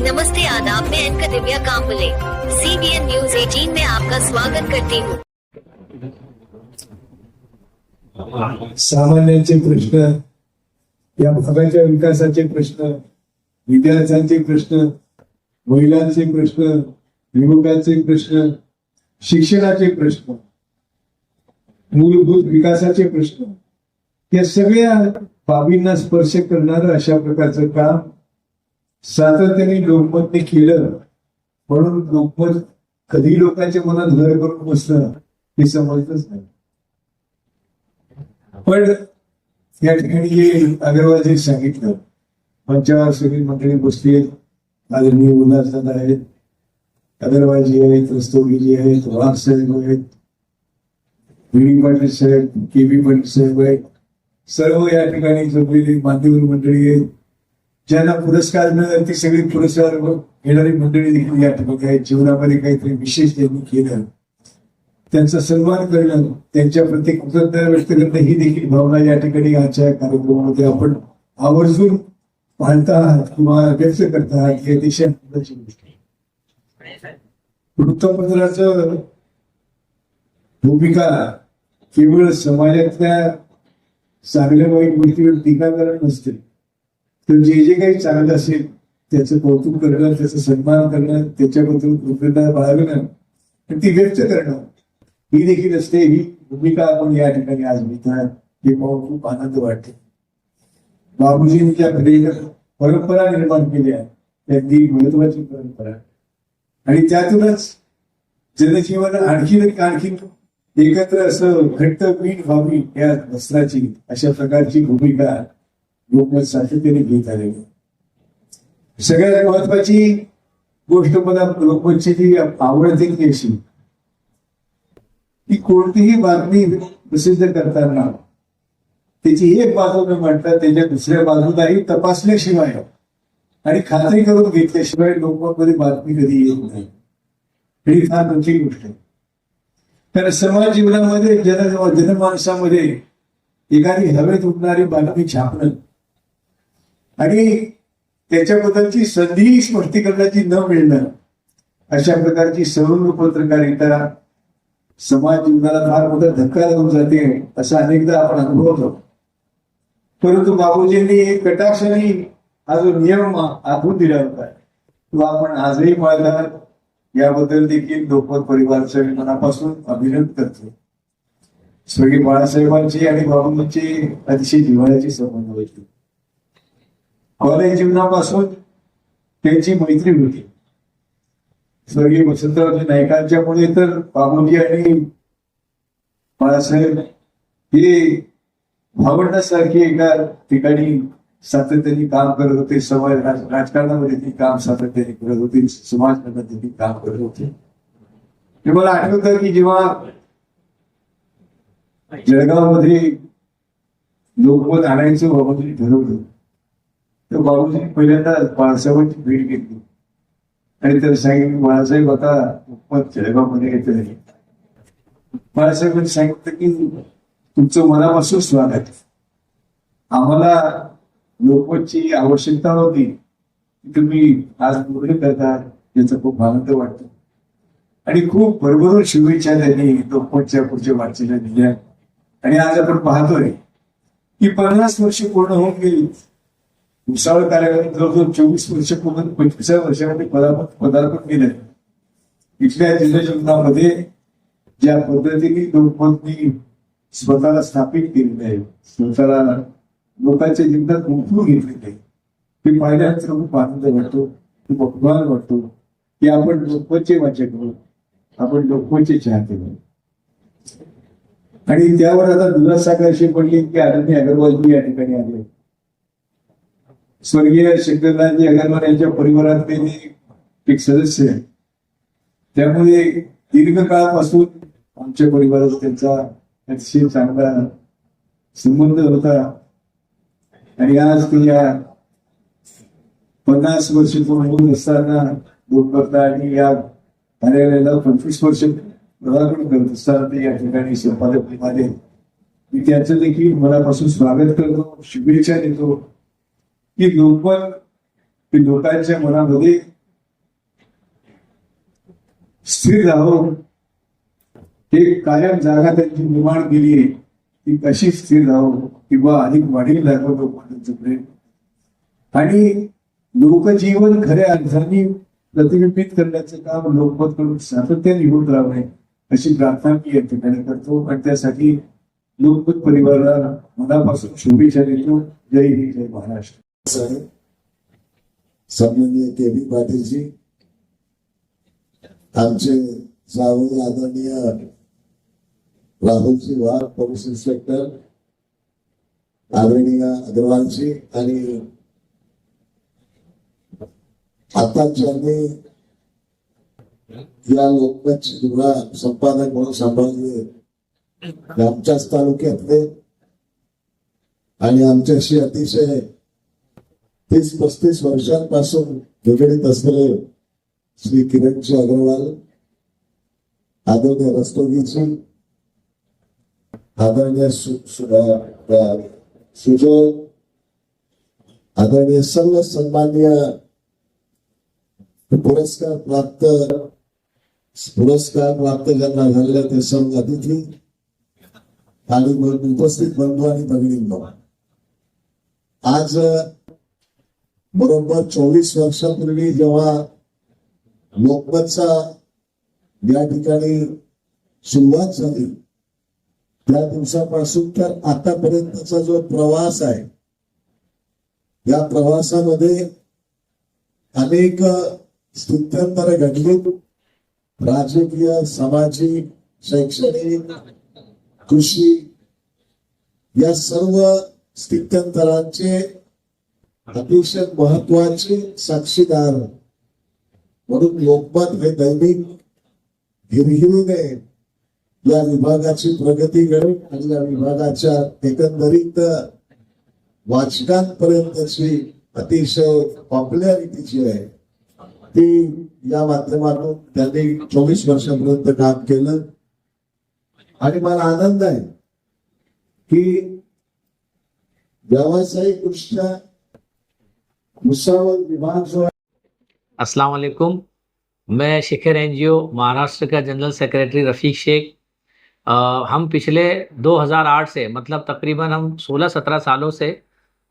नमस्ते आदाब, मैं एंकर दिव्या Kamble CBN news 18 में आपका स्वागत करती हूँ। सामान्यांचे प्रश्न, या भागाच्या विकासाचे प्रश्न, विद्यार्थ्यांचे प्रश्न, महिलांचे प्रश्न, युवकांचे प्रश्न, शिक्षणाचे प्रश्न, मूलभूत विकासाचे प्रश्न, या सगळ्या बाबींना स्पर्श करणारं अशा प्रकारचं काम सातत्याने लोकमतने केलं. म्हणून लोकमत कधी लोकांच्या मनात घर करून बसलं हे समजतच नाही. पण या ठिकाणी अग्रवालजी सांगितलं, मंचावर सगळी मंडळी बसली आहेत. आदरणीय उल्हासदादा आहेत, अग्रवालजी आहेत, रस्तोगीजी आहेत, वाघ साहेब आहेत, व्ही पाटील साहेब, के पाटील साहेब आहेत. सर्व या ठिकाणी जमलेली मान्यवर मंडळी आहेत. ज्यांना पुरस्कार मिळाले ती सगळी पुरस्कार घेणारी मंडळी देखील या ठिकाणी आहेत. जीवनामध्ये काहीतरी विशेष त्यांनी केलं, त्यांचा सन्मान करणं, त्यांच्या प्रति कृतज्ञता व्यक्त करणं ही देखील भावना या ठिकाणी आजच्या कार्यक्रमामध्ये आपण आवर्जून पाहता आहात किंवा व्यक्त करता आहात. हे अतिशय महत्वाची गोष्ट आहे. वृत्तपत्राचं भूमिका केवळ समाजातल्या चांगल्या वाईट गोष्टीवर टीका करणं नसते, तर जे जे काही चांगलं असेल त्याचं कौतुक करणं, त्याचा सन्मान करणं, त्याच्याबद्दल कृतज्ञता बाळगणं आणि ती व्यक्त करणं ही देखील असते. ही भूमिका आपण या ठिकाणी आज घेतात हे पाहून खूप आनंद वाटतो. बाबूजींनी ज्या परंपरा निर्माण केल्या त्यांनी महत्वाची परंपरा, आणि त्यातूनच जनजीवन आणखीन एकत्र असं घट्ट पीठ व्हावी या वस्त्राची, अशा प्रकारची भूमिका लोकमत सातत्याने घेत आले. सगळ्यात महत्वाची गोष्ट मला लोकमतची जी आवडते ती अशी की कोणतीही बातमी प्रसिद्ध करताना त्याची एक बाजू न म्हणता त्याच्या दुसऱ्या बाजूलाही तपासल्याशिवाय आणि खात्री करून घेतल्याशिवाय लोकमतमध्ये बातमी कधी येत नाही. ही फार मोठी गोष्ट आहे. कारण समाज जीवनामध्ये जनमानसामध्ये एखादी हवेत उठणारी बातमी छापणं आणि त्याच्याबद्दलची संधी स्पष्टीकरणाची न मिळणं, अशा प्रकारची सवर्ण पत्रकारिता समाज जीवनाला फार मोठा धक्का लावून जाते, असं अनेकदा आपण अनुभवतो. परंतु बाबूजींनी एक कटाक्षाने हा जो नियम आखून दिला होता तो आपण आजही पाळला, याबद्दल देखील लोकमत परिवाराचं मनापासून अभिनंदन करतो. स्वर्गीय बाळासाहेबांची आणि बाबूंची अतिशय जिव्हाळ्याची संबंध होती. कॉलेज जीवनापासून त्यांची मैत्री होती. स्वर्गीय वसंतरावजी नाईकांच्यामुळे तर बाबूजी आणि बाळासाहेब हे भावंडासारखे एका ठिकाणी सातत्याने काम करत होते. समाज राजकारणामध्ये ते काम सातत्याने करत होते, समाजकारणामध्ये ते काम करत होते. हे मला आठवतं की जेव्हा जळगावमध्ये लोकमत आणायचं बाबूजी ठरवलं, तर बाबूजी पहिल्यांदा बाळासाहेबांची भेट घेतली आणि त्याला सांगितलं, बाळासाहेब आता लोकमत जळगावमध्ये येत नाही. बाळासाहेबांनी सांगितलं की तुमचं मनापासून स्वागत. आम्हाला लोकमतची आवश्यकता होती, तुम्ही आज पूर्ण करता याचा खूप आनंद वाटतो. आणि खूप भरभरून शुभेच्छा त्यांनी लोकमतच्या पुढच्या वाटचालीला दिल्या. आणि आज आपण पाहतोय की 50 वर्ष पूर्ण होऊन गेली. भुसावळ कार्यालयात जवळजवळ 24 वर्ष पूर्ण 25व्या वर्षामध्ये पदार्पण केलं. इथल्या जनजीवनामध्ये ज्या पद्धतीने लोकमतनी स्वतःला स्थापित केलेलं आहे, स्वतःला लोकांच्या जीवनात गुंतवून घेतलेलं आहे, ते पाहिल्यानंतर खूप आनंद वाटतो, खूप अभिमान वाटतो की आपण लोकमतचे वाचक आहोत, आपण लोकमतचे चाहते आहोत. आणि त्यावर आता दुरासा अशी पडली की आदरणीय अग्रवालजी या ठिकाणी आले. स्वर्गीय शंकरनाथजी अग्रवाल यांच्या परिवारातले एक सदस्य आहे. त्यामुळे दीर्घकाळापासून आमच्या परिवारात त्यांचा अतिशय चांगला संबंध होता. आणि आज ते या 50 वर्ष पूर्ण होत असताना लोकमत आणि या कार्यालयाला 25 वर्ष पदार्पण करत असताना ते या ठिकाणी संपादक निघाले. मी त्यांचं देखील मनापासून स्वागत करतो, शुभेच्छा देतो की लोकमत लोकांच्या मनामध्ये स्थिर राहून एक कायम जागा त्यांची निर्माण केली आहे ती कशी स्थिर राहू किंवा अधिक वाढील दाखवतो लोकमान्यांचं प्रेम आणि लोकजीवन खऱ्या अर्थाने प्रतिबिंबित करण्याचं काम लोकमतकडून सातत्याने होत राहणे अशी प्रार्थना मी या ठिकाणी करतो आणि त्यासाठी लोकमत परिवाराला मनापासून शुभेच्छा देतो. जय हिंद, जय महाराष्ट्र. सन्माननीय के बी पाटीलजी, आमचे जावई आदरणीय राहुलजी वाघ पोलीस इन्स्पेक्टर, आदरणीय अग्रवालजी आणि आता ज्यांनी या लोकमतची धुरा संपादक म्हणून सांभाळली आमच्याच तालुक्यातले आणि आमच्याशी अतिशय 30-35 वर्षांपासून निगडीत असलेले श्री किरणजी अग्रवाल, आदरणीय रस्तोगीजी, आदरणीय सुजय, आदरणीय सर्व सन्मान्य पुरस्कार प्राप्त ज्यांना झालेल्या ते सर्व अतिथी आणि उपस्थित बंधू आणि भगिनींनो, आज बरोबर 24 वर्षापूर्वी जेव्हा लोकमतचा या ठिकाणी सुरुवात झाली त्या दिवसापासून तर आतापर्यंतचा जो प्रवास आहे या प्रवासामध्ये अनेक स्थित्यंतर घडली. राजकीय, सामाजिक, शैक्षणिक, कृषी या सर्व स्थित्यंतरांचे अतिशय महत्वाचे साक्षीदार म्हणून लोकमत हे दैनिक हिरहिरीने या विभागाची प्रगती करेल आणि या विभागाच्या एकंदरीत वाचकांपर्यंतची अतिशय पॉप्युलॅरिटी जी आहे ती या माध्यमातून त्यांनी 24 वर्षापर्यंत काम केलं आणि मला आनंद आहे की व्यावसायिक दृष्ट्या भुसावल विभाग जो है. अस्सलाम वालेकुम, मैं शिखर एनजीओ महाराष्ट्र का जनरल सेक्रेटरी रफ़ीक शेख. हम पिछले 2008 से मतलब तकरीबन हम 16-17 सालों से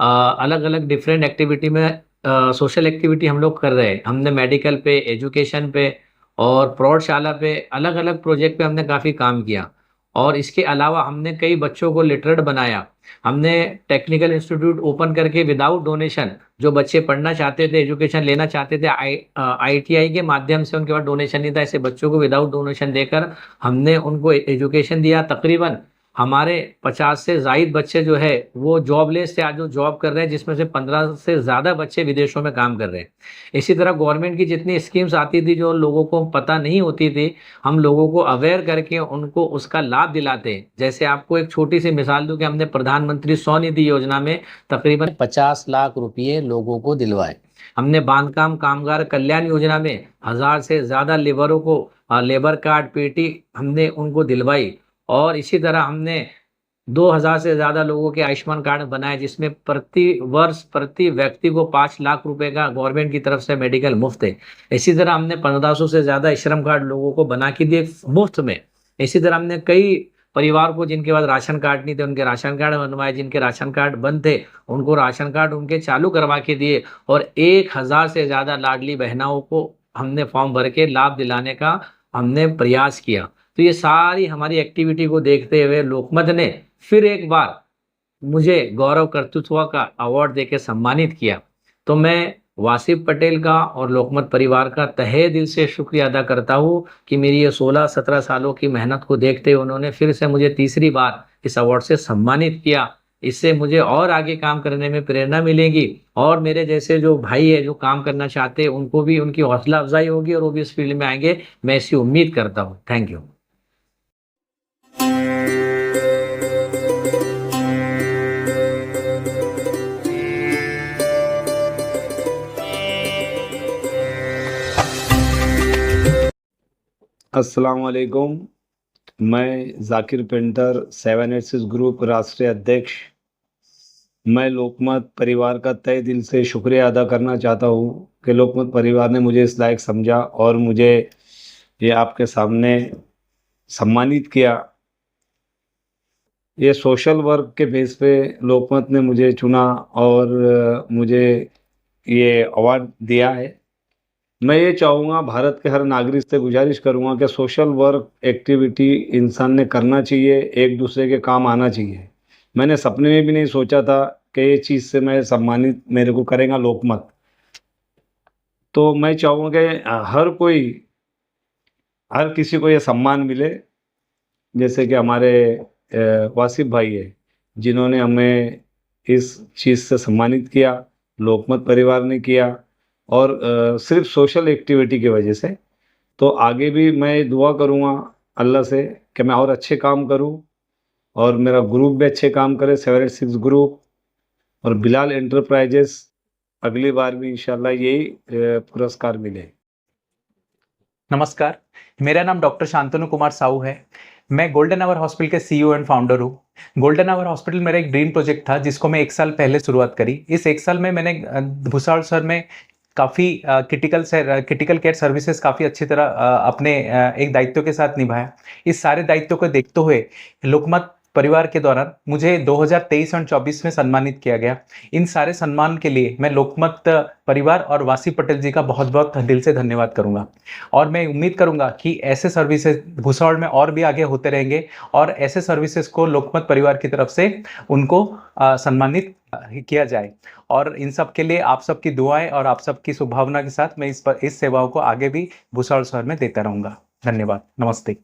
अलग अलग डिफरेंट एक्टिविटी में सोशल एक्टिविटी हम लोग कर रहे हैं. हमने मेडिकल पे, एजुकेशन पे और प्रौढ़शाला पे अलग अलग प्रोजेक्ट पे हमने काफ़ी काम किया और इसके अलावा हमने कई बच्चों को लिटरेट बनाया. हमने टेक्निकल इंस्टीट्यूट ओपन करके विदाउट डोनेशन जो बच्चे पढ़ना चाहते थे, एजुकेशन लेना चाहते थे, ITI के माध्यम से उनके पास डोनेशन नहीं था, ऐसे बच्चों को विदाउट डोनेशन देकर हमने उनको एजुकेशन दिया. तकरीबन हमारे 50 से ज़ायद बच्चे जो है वो जॉबलेस थे, आज वो जॉब कर रहे हैं, जिसमें से 15 से ज़्यादा बच्चे विदेशों में काम कर रहे हैं. इसी तरह गवर्नमेंट की जितनी स्कीम्स आती थी जो लोगों को पता नहीं होती थी, हम लोगों को अवेयर करके उनको उसका लाभ दिलाते हैं. जैसे आपको एक छोटी सी मिसाल दूं कि हमने प्रधानमंत्री स्वनिधि योजना में तकरीबन 50 लाख रुपये लोगों को दिलवाए. हमने बांधकाम कामगार कल्याण योजना में 1000 से ज़्यादा लेबरों को लेबर कार्ड, पेटी हमने उनको दिलवाई. और इसी तरह हमने 2000 से ज़्यादा लोगों के आयुष्मान कार्ड बनाए, जिसमें प्रति वर्ष प्रति व्यक्ति को 5 लाख रुपए का गवर्नमेंट की तरफ से मेडिकल मुफ्त है. इसी तरह हमने 1500 से ज़्यादा श्रम कार्ड लोगों को बना के दिए मुफ्त में. इसी तरह हमने कई परिवार को जिनके पास राशन कार्ड नहीं थे उनके राशन कार्ड बनवाए, जिनके राशन कार्ड बंद थे उनको राशन कार्ड उनके चालू करवा के दिए और 1000 से ज़्यादा लाडली बहनाओं को हमने फॉर्म भर के लाभ दिलाने का हमने प्रयास किया. तो ये सारी हमारी एक्टिविटी को देखते हुए लोकमत ने फिर एक बार मुझे गौरव कर्तृत्व का अवार्ड देके सम्मानित किया. तो मैं वासिफ पटेल का और लोकमत परिवार का तहे दिल से शुक्रिया अदा करता हूँ कि मेरी ये 16-17 सालों की मेहनत को देखते हुए उन्होंने फिर से मुझे तीसरी बार इस अवार्ड से सम्मानित किया. इससे मुझे और आगे काम करने में प्रेरणा मिलेगी और मेरे जैसे जो भाई है जो काम करना चाहते हैं उनको भी उनकी हौसला अफजाई होगी और वो भी इस फील्ड में आएंगे. मैं ऐसी उम्मीद करता हूँ. Thank you. अस्सलाम वालेकुम, मैं जाकिर पेंटर 786 ग्रुप राष्ट्रीय अध्यक्ष. मैं लोकमत परिवार का तहे दिल से शुक्रिया अदा करना चाहता हूँ कि लोकमत परिवार ने मुझे इस लायक समझा और मुझे ये आपके सामने सम्मानित किया। ये सोशल वर्क के बेस पे लोकमत ने मुझे चुना और मुझे ये अवार्ड दिया है। मैं ये चाहूँगा, भारत के हर नागरिक से गुजारिश करूँगा कि सोशल वर्क एक्टिविटी इंसान ने करना चाहिए, एक दूसरे के काम आना चाहिए। मैंने सपने में भी नहीं सोचा था कि ये चीज़ से मैं सम्मानित मेरे को करेगा लोकमत। तो मैं चाहूँगा कि हर किसी को ये सम्मान मिले, जैसे कि हमारे वासिफ भाई है जिन्होंने हमें इस चीज़ से सम्मानित किया, लोकमत परिवार ने किया, और सिर्फ सोशल एक्टिविटी की वजह से। तो आगे भी मैं दुआ करूँगा अल्लाह से कि मैं और अच्छे काम करूँ और मेरा ग्रुप भी अच्छे काम करे, 786 ग्रुप और बिलाल एंटरप्राइजेस, अगली बार भी इंशाल्लाह यही पुरस्कार मिले। नमस्कार, मेरा नाम डॉक्टर शांतनु कुमार साहू है। मैं गोल्डन आवर हॉस्पिटल के सीईओ एंड फाउंडर हूँ। गोल्डन आवर हॉस्पिटल मेरा एक ड्रीम प्रोजेक्ट था जिसको मैं 1 साल पहले शुरुआत करी। इस 1 साल में मैंने भुसावल शहर में काफ़ी क्रिटिकल केयर सर्विसेज काफ़ी अच्छी तरह अपने एक दायित्व के साथ निभाया। इस सारे दायित्व को देखते हुए लोकमत परिवार के दौरान मुझे 2023 और 2024 में सम्मानित किया गया। इन सारे सम्मान के लिए मैं लोकमत परिवार और वासी पटेल जी का बहुत बहुत दिल से धन्यवाद करूंगा। और मैं उम्मीद करूंगा कि ऐसे सर्विसेज भुसावल में और भी आगे होते रहेंगे और ऐसे सर्विसेज को लोकमत परिवार की तरफ से उनको सम्मानित किया जाए। और इन सब के लिए आप सबकी दुआएं और आप सबकी शुभभावना के साथ मैं इस सेवाओं को आगे भी भुसावल शहर में देता रहूंगा। धन्यवाद, नमस्ते।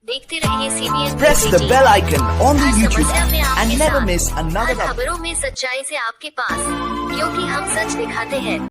देखते रहिए CBN Press the bell icon on the her YouTube समस्या में app आपके and never साथ। miss another हर खबरों में सच्चाई से आपके पास, क्योंकि हम सच दिखाते हैं।